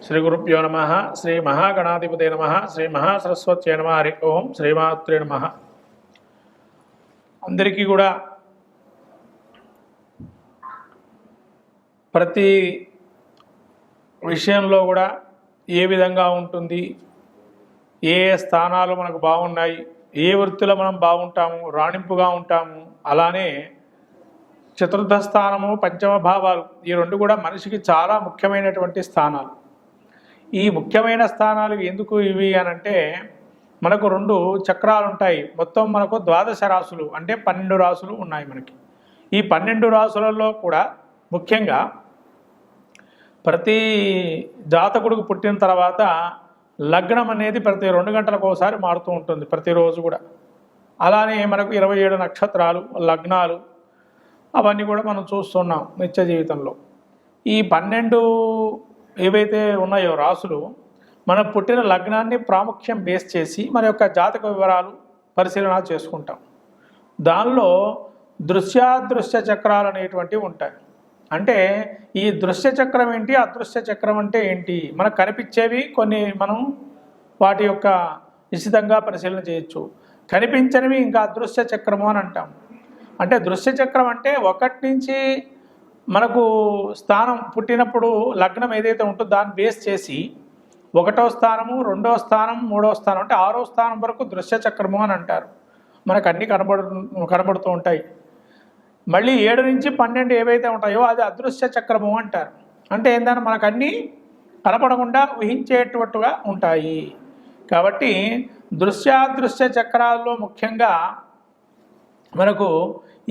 శ్రీ గురుభ్యో నమ. శ్రీ మహాగణాధిపతే నమ. శ్రీ మహాసరస్వత్యై నమ. హరి ఓం. శ్రీమాత్రే నమ. అందరికీ కూడా ప్రతి విషయంలో కూడా ఏ విధంగా ఉంటుంది, ఏ స్థానాలు మనకు బాగున్నాయి, ఏ వృత్తిలో మనం బాగుంటాము, రాణింపుగా ఉంటాము, అలానే చతుర్థ స్థానము, పంచమ భావాలు, ఈ రెండు కూడా మనిషికి చాలా ముఖ్యమైనటువంటి స్థానాలు. ఈ ముఖ్యమైన స్థానాలు ఎందుకు ఇవి అనంటే, మనకు రెండు చక్రాలు ఉంటాయి. మొత్తం మనకు 12 రాసులు అంటే 12 రాసులు ఉన్నాయి మనకి. ఈ 12 రాసులలో కూడా ముఖ్యంగా ప్రతి జాతకుడికి పుట్టిన తర్వాత లగ్నం అనేది ప్రతి 2 గంటలకు ఒకసారి మారుతూ ఉంటుంది, ప్రతిరోజు కూడా. అలానే మనకు 27 నక్షత్రాలు, లగ్నాలు అవన్నీ కూడా మనం చూస్తున్నాం నిత్య జీవితంలో. ఈ 12 ఏవైతే ఉన్నాయో రాసులు, మన పుట్టిన లగ్నాన్ని ప్రాముఖ్యం బేస్ చేసి మన యొక్క జాతక వివరాలు పరిశీలన చేసుకుంటాం. దానిలో దృశ్యాదృశ్య చక్రాలు అనేటువంటివి ఉంటాయి. అంటే ఈ దృశ్య చక్రం ఏంటి, అదృశ్య చక్రం అంటే ఏంటి, మనకు కనిపించేవి కొన్ని మనం వాటి యొక్క నిశ్చితంగా పరిశీలన చేయొచ్చు. కనిపించనివి ఇంకా అదృశ్య చక్రము అని అంటాం. అంటే దృశ్య చక్రం అంటే 1 నుంచి మనకు స్థానం పుట్టినప్పుడు లగ్నం ఏదైతే ఉంటుందో దాన్ని బేస్ చేసి 1వ స్థానము, 2వ స్థానం, 3వ స్థానం అంటే 6వ స్థానం వరకు దృశ్య చక్రము అని అంటారు. మనకు అన్నీ కనబడుతూ ఉంటాయి. మళ్ళీ 7 నుంచి 12 ఏవైతే ఉంటాయో అది అదృశ్య చక్రము అంటారు. అంటే ఏంటంటే మనకు అన్నీ కనపడకుండా ఊహించేటట్టుగా ఉంటాయి. కాబట్టి దృశ్యాదృశ్య చక్రాల్లో ముఖ్యంగా మనకు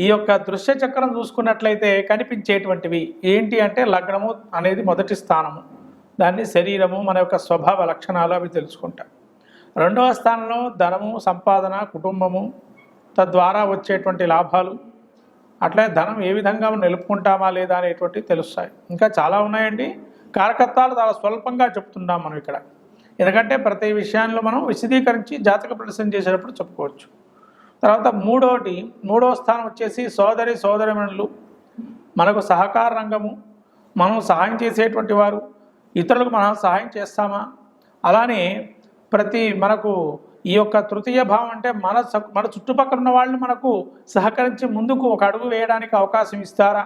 ఈ యొక్క దృశ్య చక్రం చూసుకున్నట్లయితే కనిపించేటువంటివి ఏంటి అంటే, లగ్నము అనేది మొదటి స్థానము, దాన్ని శరీరము, మన యొక్క స్వభావ లక్షణాలు అవి తెలుసుకుంటాం. 2వ స్థానంలో ధనము, సంపాదన, కుటుంబము, తద్వారా వచ్చేటువంటి లాభాలు, అట్లే ధనం ఏ విధంగా నిలుపుకుంటామా లేదా అనేటువంటివి తెలుస్తాయి. ఇంకా చాలా ఉన్నాయండి. కారకత్వాలు చాలా స్వల్పంగా చెప్తున్నాం మనం ఇక్కడ, ఎందుకంటే ప్రతి విషయాల్లో మనం విశదీకరించి జాతక ప్రదర్శన చేసేటప్పుడు చెప్పుకోవచ్చు. తర్వాత 3వ స్థానం వచ్చేసి సోదరిమణులు, మనకు సహకార రంగము, మనం సహాయం చేసేటువంటి వారు, ఇతరులకు మనం సహాయం చేస్తామా. అలానే మనకు ఈ యొక్క తృతీయ భావం అంటే మన చుట్టుపక్కల ఉన్న వాళ్ళు మనకు సహకరించి ముందుకు ఒక అడుగు వేయడానికి అవకాశం ఇస్తారా.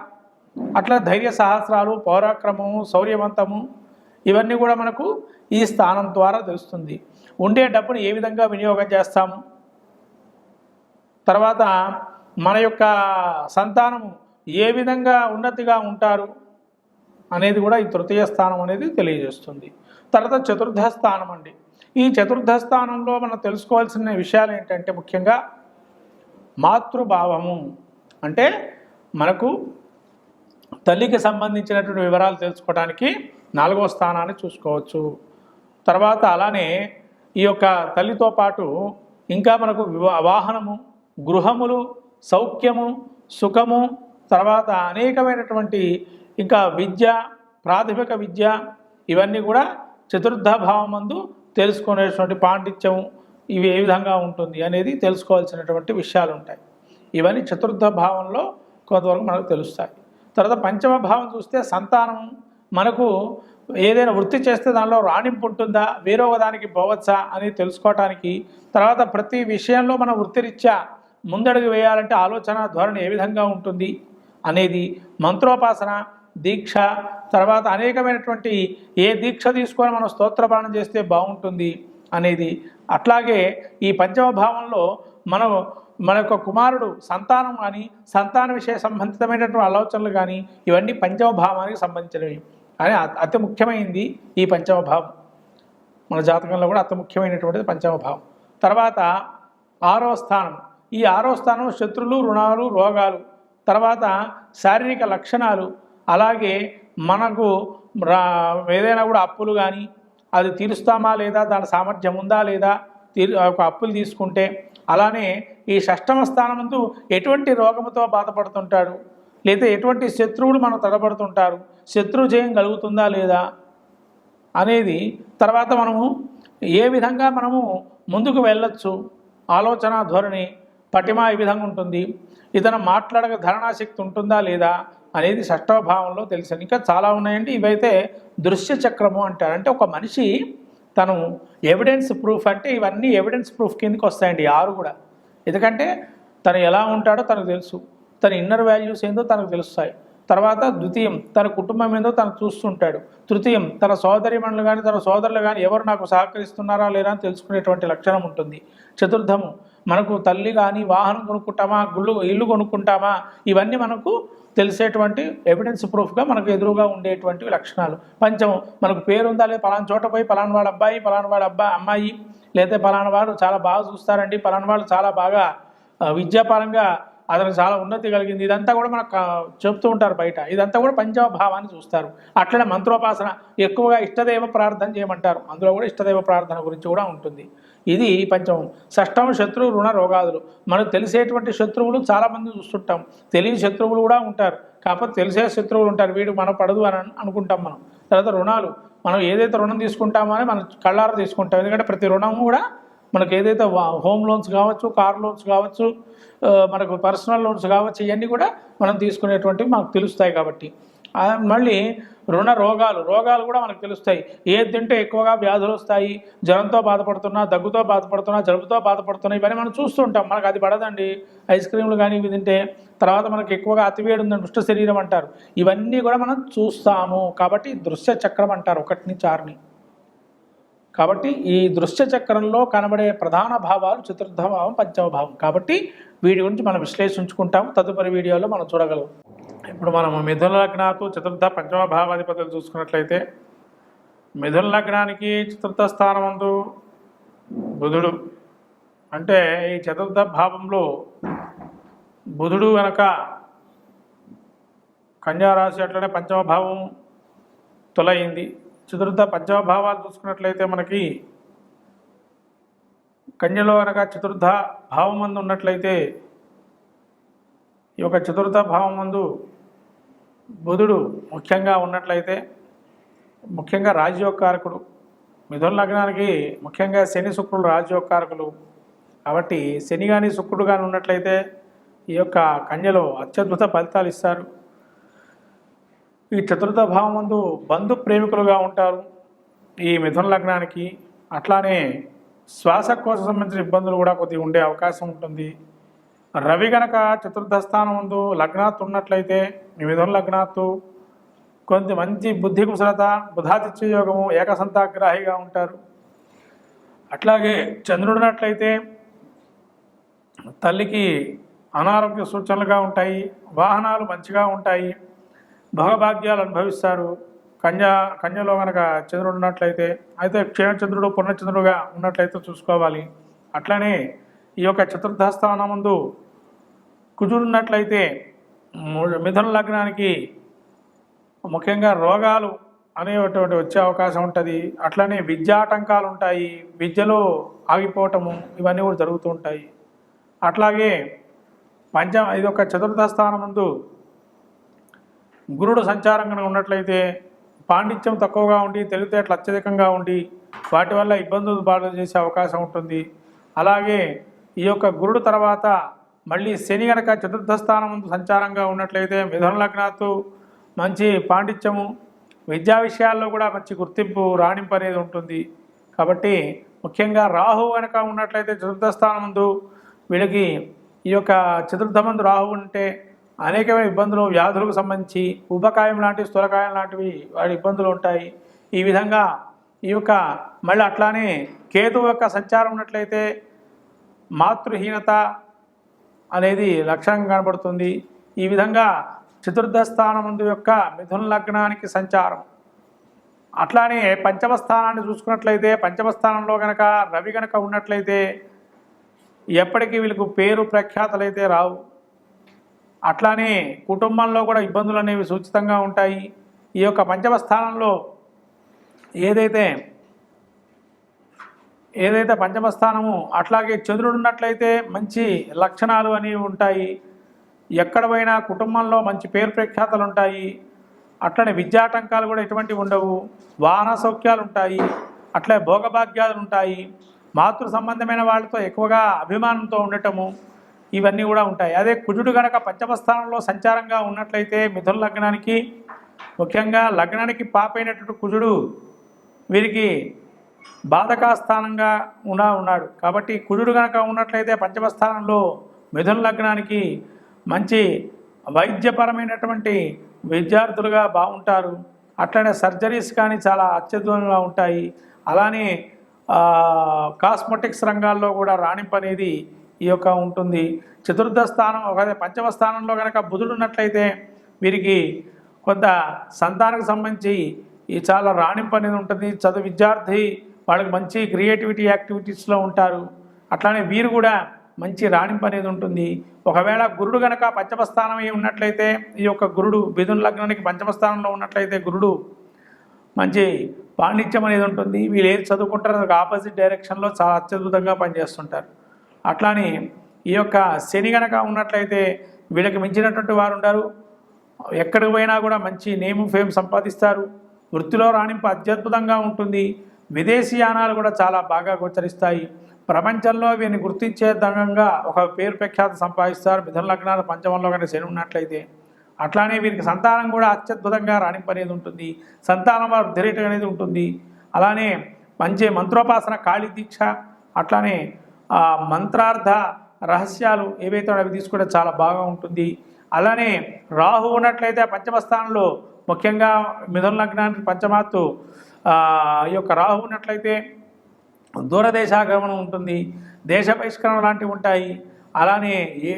అట్లా ధైర్య సాహస్రాలు, పౌరాక్రమము, శౌర్యవంతము, ఇవన్నీ కూడా మనకు ఈ స్థానం ద్వారా తెలుస్తుంది. ఉండే డబ్బును ఏ విధంగా వినియోగం చేస్తాము, తర్వాత మన యొక్క సంతానము ఏ విధంగా ఉన్నతిగా ఉంటారు అనేది కూడా ఈ తృతీయ స్థానం అనేది తెలియజేస్తుంది. తర్వాత చతుర్థ స్థానం అండి. ఈ చతుర్థ స్థానంలో మనం తెలుసుకోవాల్సిన విషయాలు ఏంటంటే, ముఖ్యంగా మాతృభావము అంటే మనకు తల్లికి సంబంధించినటువంటి వివరాలు తెలుసుకోవడానికి 4వ స్థానాన్ని చూసుకోవచ్చు. తర్వాత అలానే ఈ యొక్క తల్లితో పాటు ఇంకా మనకు వాహనము, గృహములు, సౌఖ్యము, సుఖము, తర్వాత అనేకమైనటువంటి ఇంకా విద్య, ప్రాథమిక విద్య, ఇవన్నీ కూడా చతుర్థ భావమందు తెలుసుకునేటువంటి పాండిత్యము, ఇవి ఏ విధంగా ఉంటుంది అనేది తెలుసుకోవాల్సినటువంటి విషయాలు ఉంటాయి. ఇవన్నీ చతుర్థ భావంలో కొంతవరకు మనకు తెలుస్తాయి. తర్వాత పంచమ భావం చూస్తే సంతానం, మనకు ఏదైనా వృత్తి చేస్తే దానిలో రాణింపు ఉంటుందా, వేరొక దానికి పోవచ్చా అని తెలుసుకోవటానికి, తర్వాత ప్రతి విషయంలో మన వృత్తిరీత్యా ముందడుగు వేయాలంటే ఆలోచన ధోరణి ఏ విధంగా ఉంటుంది అనేది, మంత్రోపాసన, దీక్ష, తర్వాత అనేకమైనటువంటి ఏ దీక్ష తీసుకొని మనం స్తోత్రపాఠం చేస్తే బాగుంటుంది అనేది. అట్లాగే ఈ పంచమ భావంలో మన యొక్క కుమారుడు సంతానం కానీ, సంతాన విషయ సంబంధితమైనటువంటి ఆలోచనలు కానీ, ఇవన్నీ పంచమ భావానికి సంబంధించినవి. అని అతి ముఖ్యమైనది ఈ పంచమ భావం. మన జాతకంలో కూడా అతి ముఖ్యమైనటువంటిది పంచమ భావం. తర్వాత 6వ స్థానం. ఈ 6వ స్థానం శత్రులు, రుణాలు, రోగాలు, తర్వాత శారీరక లక్షణాలు, అలాగే మనకు ఏదైనా కూడా అప్పులు కానీ అది తీరుస్తామా లేదా, దాని సామర్థ్యం ఉందా లేదా, ఒక అప్పులు తీసుకుంటే. అలానే ఈ 6వ స్థానమందు ఎటువంటి రోగముతో బాధపడుతుంటాడు, లేదా ఎటువంటి శత్రువులు మనం తడబడుతుంటారు, శత్రు జయం కలుగుతుందా లేదా అనేది. తర్వాత మనము ఏ విధంగా మనము ముందుకు వెళ్ళొచ్చు, ఆలోచన ధోరణి, పటిమ ఈ విధంగా ఉంటుంది. ఇతను మాట్లాడక ధారణాశక్తి ఉంటుందా లేదా అనేది షష్టమ భావంలో తెలిసింది. ఇంకా చాలా ఉన్నాయండి. ఇవైతే దృశ్య చక్రము అంటారు. అంటే ఒక మనిషి తను ఎవిడెన్స్ ప్రూఫ్, అంటే ఇవన్నీ ఎవిడెన్స్ ప్రూఫ్ కిందకి వస్తాయండి 6 కూడా. ఎందుకంటే తను ఎలా ఉంటాడో తనకు తెలుసు, తన ఇన్నర్ వాల్యూస్ ఏందో తనకు తెలుస్తాయి. తర్వాత ద్వితీయం తన కుటుంబం ఏందో తను చూస్తుంటాడు. తృతీయం తన సోదరిమణులు కానీ తన సోదరులు కానీ ఎవరు నాకు సహకరిస్తున్నారా లేరా అని తెలుసుకునేటువంటి లక్షణం ఉంటుంది. చతుర్థము మనకు తల్లి కానీ వాహనం కొనుక్కుంటామా, ఇల్లు కొనుక్కుంటామా, ఇవన్నీ మనకు తెలిసేటువంటి ఎవిడెన్స్ ప్రూఫ్గా మనకు ఎదురుగా ఉండేటువంటి లక్షణాలు. పంచమం మనకు పేరు ఉందా లేదా, పలానా చోట పోయి పలానా వాడు అబ్బాయి, పలానా వాడు అమ్మాయి, లేదా పలానా వాడు చాలా బాగా చూస్తారండి, పలానా వాళ్ళు చాలా బాగా విద్యాపరంగా అతనికి చాలా ఉన్నతి కలిగింది, ఇదంతా కూడా మనకు చెప్తూ ఉంటారు బయట. ఇదంతా కూడా పంచమ భావాన్ని చూస్తారు. అట్లనే మంత్రోపాసన ఎక్కువగా ఇష్టదైవ ప్రార్థన చేయమంటారు. అందులో కూడా ఇష్టదైవ ప్రార్థన గురించి కూడా ఉంటుంది. ఇది పంచమం. షష్టం శత్రు రుణ రోగాదులు. మనకు తెలిసేటువంటి శత్రువులు చాలామంది చూస్తుంటాం, తెలియని శత్రువులు కూడా ఉంటారు. కాకపోతే తెలిసే శత్రువులు ఉంటారు, వీడు మనం పడదు అని అనుకుంటాం మనం. తర్వాత రుణాలు, మనం ఏదైతే రుణం తీసుకుంటామో అని మనం కళ్ళారా తీసుకుంటాం. ఎందుకంటే ప్రతి రుణము కూడా మనకు ఏదైతే హోమ్ లోన్స్ కావచ్చు, కార్ లోన్స్ కావచ్చు, మనకు పర్సనల్ లోన్స్ కావచ్చు, ఇవన్నీ కూడా మనం తీసుకునేటువంటివి మనకు తెలుస్తాయి. కాబట్టి మళ్ళీ రుణ రోగాలు కూడా మనకు తెలుస్తాయి. ఏది తింటే ఎక్కువగా వ్యాధులు వస్తాయి, జ్వరంతో బాధపడుతున్నా, దగ్గుతో బాధపడుతున్నా, జలుబుతో బాధపడుతున్నా, ఇవన్నీ మనం చూస్తుంటాం. మనకు అది పడదండి ఐస్ క్రీములు కానీ ఇవి తింటే. తర్వాత మనకు ఎక్కువగా అతివేడి ఉందని దుష్ట శరీరం అంటారు. ఇవన్నీ కూడా మనం చూస్తాము. కాబట్టి దృశ్య చక్రం అంటారు 1 నుంచి 6ని. కాబట్టి ఈ దృశ్య చక్రంలో కనబడే ప్రధాన భావాలు చతుర్థ భావం, పంచమ భావం. కాబట్టి వీటి గురించి మనం విశ్లేషించుకుంటాం. తదుపరి వీడియోలో మనం చూడగలం. ఇప్పుడు మనం మిథున లగ్నాతు చతుర్థ పంచమ భావాధిపతులు చూసుకున్నట్లయితే, మిథున లగ్నానికి చతుర్థ స్థానమందు బుధుడు. అంటే ఈ చతుర్థ భావంలో బుధుడు కనుక కన్యారాశి, అట్లనే పంచమ భావం తొలయింది. చతుర్థ పంచమ భావాలు చూసుకున్నట్లయితే మనకి కన్యలో కనుక చతుర్థ భావం మందు ఉన్నట్లయితే, ఈ యొక్క చతుర్థ భావం మందు బుధుడు ముఖ్యంగా ఉన్నట్లయితే, ముఖ్యంగా రాజ్యోగకారకుడు. మిథున లగ్నానికి ముఖ్యంగా శని శుక్రుడు రాజ్యోగకారకులు. కాబట్టి శని కానీ శుక్రుడు కానీ ఉన్నట్లయితే ఈ యొక్క కన్యలో అత్యద్భుత ఫలితాలు ఇస్తారు. ఈ చతుర్థ భావం ముందు బంధు ప్రేమికులుగా ఉంటారు ఈ మిథున లగ్నానికి. అట్లానే శ్వాసకోశ సంబంధించిన ఇబ్బందులు కూడా కొద్దిగా ఉండే అవకాశం ఉంటుంది. రవి గనక చతుర్థ స్థానం ముందు లగ్నాత్తు ఉన్నట్లయితే, ఈ మిథున లగ్నాత్తు కొంత మంచి బుద్ధి కుశలత, బుధాదిత్య యోగము, ఏకసంతాగ్రాహిగా ఉంటారు. అట్లాగే చంద్రుడు ఉన్నట్లయితే తల్లికి అనారోగ్య సూచనలుగా ఉంటాయి, వాహనాలు మంచిగా ఉంటాయి, భోగభాగ్యాలు అనుభవిస్తారు. కన్యలో కనుక చంద్రుడు ఉన్నట్లయితే, అయితే క్షీణచంద్రుడు పూర్ణచంద్రుడుగా ఉన్నట్లయితే చూసుకోవాలి. అట్లనే ఈ యొక్క చతుర్థ స్థానం ముందు కుజుడు ఉన్నట్లయితే మిథున లగ్నానికి ముఖ్యంగా రోగాలు అనేటువంటి వచ్చే అవకాశం ఉంటుంది. అట్లనే విద్యాటంకాలు ఉంటాయి, విద్యలో ఆగిపోవటము, ఇవన్నీ కూడా జరుగుతూ ఉంటాయి. అట్లాగే ఇది ఒక చతుర్థ స్థానం ముందు గురుడు సంచారంగా ఉన్నట్లయితే పాండిత్యం తక్కువగా ఉండి, తెలివితేటలు అత్యధికంగా ఉండి, వాటి వల్ల ఇబ్బందులు బాధ చేసే అవకాశం ఉంటుంది. అలాగే ఈ యొక్క గురుడు తర్వాత మళ్ళీ శని గనక చతుర్థ స్థానం ముందు సంచారంగా ఉన్నట్లయితే మిథున లగ్నాత్తు మంచి పాండిత్యము, విద్యా విషయాల్లో కూడా మంచి గుర్తింపు, రాణింపు అనేది ఉంటుంది. కాబట్టి ముఖ్యంగా రాహు కనుక ఉన్నట్లయితే చతుర్థ స్థానం ముందు వీళ్ళకి ఈ యొక్క చతుర్థ మందు రాహు ఉంటే అనేకమైన ఇబ్బందులు, వ్యాధులకు సంబంధించి ఉపకాయం లాంటివి, స్థూలకాయం లాంటివి వాడి ఇబ్బందులు ఉంటాయి. ఈ విధంగా ఈ యొక్క మళ్ళీ అట్లానే కేతువు యొక్క సంచారం ఉన్నట్లయితే మాతృహీనత అనేది లక్షణంగా కనబడుతుంది. ఈ విధంగా చతుర్థ స్థానమందు యొక్క మిథున లగ్నానికి సంచారం. అట్లానే పంచమ స్థానాన్ని చూసుకున్నట్లయితే, పంచమ స్థానంలో కనుక రవి కనుక ఉన్నట్లయితే ఎప్పటికీ వీళ్ళకు పేరు ప్రఖ్యాతలు అయితే రావు. అట్లానే కుటుంబంలో కూడా ఇబ్బందులు అనేవి సూచితంగా ఉంటాయి. ఈ యొక్క పంచమ స్థానంలో ఏదైతే పంచమ స్థానము, అట్లాగే చంద్రుడు ఉన్నట్లయితే మంచి లక్షణాలు అనేవి ఉంటాయి. ఎక్కడ పోయినా కుటుంబంలో మంచి పేరు ప్రఖ్యాతలు ఉంటాయి. అట్లనే విద్యాటంకాలు కూడా ఎటువంటివి ఉండవు, వాహన సౌఖ్యాలు ఉంటాయి, అట్లే భోగభాగ్యాలు ఉంటాయి. మాతృ సంబంధమైన వాళ్ళతో ఎక్కువగా అభిమానంతో ఉండటము, ఇవన్నీ కూడా ఉంటాయి. అదే కుజుడు కనుక పంచమ స్థానంలో సంచారంగా ఉన్నట్లయితే మిథున లగ్నానికి, ముఖ్యంగా లగ్నానికి పాపైనటువంటి కుజుడు వీరికి బాధకా స్థానంగా ఉన్నాడు. కాబట్టి కుజుడు కనుక ఉన్నట్లయితే పంచమ స్థానంలో మిథున లగ్నానికి మంచి వైద్యపరమైనటువంటి విద్యార్థులుగా బాగుంటారు. అట్లనే సర్జరీస్ కానీ చాలా అత్యద్భుతంగా ఉంటాయి. అలానే కాస్మెటిక్స్ రంగాల్లో కూడా రాణింపు అనేది ఈ యొక్క ఉంటుంది. చతుర్థ స్థానం పంచమ స్థానంలో కనుక బుధుడు ఉన్నట్లయితే వీరికి కొంత సంతానానికి సంబంధించి ఈ చాలా రాణింపు అనేది ఉంటుంది. చదువు విద్యార్థి వాళ్ళకి మంచి క్రియేటివిటీ యాక్టివిటీస్లో ఉంటారు. అట్లానే వీరు కూడా మంచి రాణింపు అనేది ఉంటుంది. ఒకవేళ గురుడు కనుక పంచమ స్థానం ఉన్నట్లయితే ఈ యొక్క గురుడు మిథున లగ్నానికి పంచమ స్థానంలో ఉన్నట్లయితే గురుడు మంచి పాండిత్యం అనేది ఉంటుంది. వీళ్ళు ఏది చదువుకుంటారో దానికి ఆపోజిట్ డైరెక్షన్లో చాలా అత్యద్భుతంగా పనిచేస్తుంటారు. అట్లానే ఈ యొక్క శని కనుక ఉన్నట్లయితే వీళ్ళకి మించినటువంటి వారు ఉంటారు. ఎక్కడికి పోయినా కూడా మంచి నేమ్ ఫేమ్ సంపాదిస్తారు. వృత్తిలో రాణింపు అత్యద్భుతంగా ఉంటుంది. విదేశీయానాలు కూడా చాలా బాగా గోచరిస్తాయి. ప్రపంచంలో వీరిని గుర్తించే దంగంగా ఒక పేరు ప్రఖ్యాతి సంపాదిస్తారు. మిథున లగ్నాల పంచమంలో కనుక శని ఉన్నట్లయితే. అట్లానే వీరికి సంతానం కూడా అత్యద్భుతంగా రాణింపు అనేది ఉంటుంది. సంతానం వృద్ధి రేటు అనేది ఉంటుంది. అలానే మంచి మంత్రోపాసన, కాళీ దీక్ష, అట్లానే మంత్రార్థ రహస్యాలు ఏవైతే అవి తీసుకుంటే చాలా బాగా ఉంటుంది. అలానే రాహు ఉన్నట్లయితే పంచమ స్థానంలో, ముఖ్యంగా మిథున లగ్నానికి పంచమాత్తు ఈ యొక్క రాహు ఉన్నట్లయితే దూరదేశాగమనం ఉంటుంది, దేశ బహిష్కరణ లాంటివి ఉంటాయి. అలానే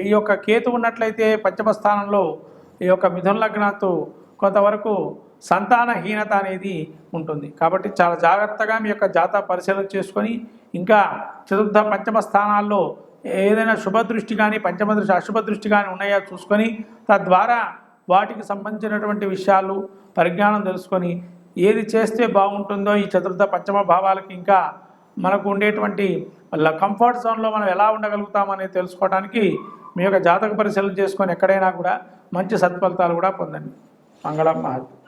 ఈ యొక్క కేతు ఉన్నట్లయితే పంచమ స్థానంలో ఈ యొక్క మిథున లగ్నాత్తు కొంతవరకు సంతానహీనత అనేది ఉంటుంది. కాబట్టి చాలా జాగ్రత్తగా మీ యొక్క జాతక పరిశీలన చేసుకొని, ఇంకా చతుర్థ పంచమ స్థానాల్లో ఏదైనా శుభదృష్టి కానీ పంచమ దృష్టి అశుభ దృష్టి కానీ ఉన్నాయో చూసుకొని, తద్వారా వాటికి సంబంధించినటువంటి విషయాలు పరిజ్ఞానం తెలుసుకొని ఏది చేస్తే బాగుంటుందో ఈ చతుర్థ పంచమ భావాలకి ఇంకా మనకు ఉండేటువంటి కంఫర్ట్ జోన్లో మనం ఎలా ఉండగలుగుతామనేది తెలుసుకోవడానికి మీ యొక్క జాతక పరిశీలన చేసుకొని ఎక్కడైనా కూడా మంచి సత్ఫలితాలు కూడా పొందండి. మంగళం మహత్.